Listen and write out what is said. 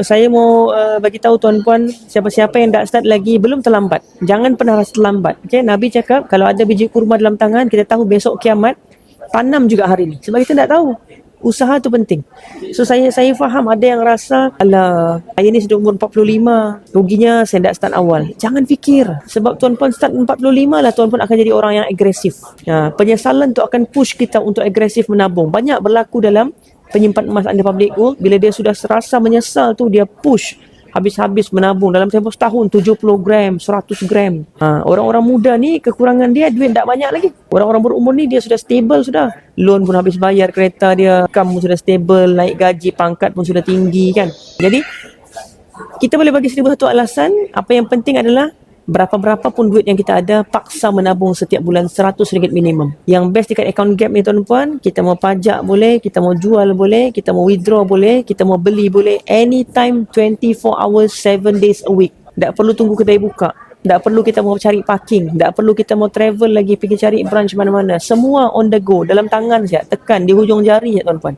Saya mau bagi tahu tuan-puan, siapa-siapa yang tak start lagi, belum terlambat. Jangan pernah rasa terlambat. Okay? Nabi cakap, kalau ada biji kurma dalam tangan, kita tahu besok kiamat, tanam juga hari ni. Sebab kita tak tahu. Usaha tu penting. So saya faham ada yang rasa, alah, saya ni sudah umur 45, ruginya saya tak start awal. Jangan fikir. Sebab tuan-puan start 45 lah, tuan-puan akan jadi orang yang agresif. Penyesalan tu akan push kita untuk agresif menabung. Banyak berlaku dalam penyimpan emas under public gold. Bila dia sudah serasa menyesal tu, dia push habis-habis menabung dalam tempoh setahun 70 gram, 100 gram. Orang-orang muda ni kekurangan dia duit tak banyak lagi. Orang-orang berumur ni dia sudah stable sudah. Loan pun habis bayar, kereta dia, income pun sudah stable, naik gaji, pangkat pun sudah tinggi kan. Jadi kita boleh bagi 1001 alasan. Apa yang penting adalah berapa-berapa pun duit yang kita ada, paksa menabung setiap bulan RM100 minimum. Yang best dekat account gap ni tuan-puan, kita mau pajak boleh, kita mau jual boleh, kita mau withdraw boleh, kita mau beli boleh, anytime, 24 hours, 7 days a week. Tak perlu tunggu kedai buka. Tak perlu kita mau cari parking. Tak perlu kita mau travel lagi pergi cari branch mana-mana. Semua on the go, dalam tangan saja. Tekan di hujung jari saja tuan-puan.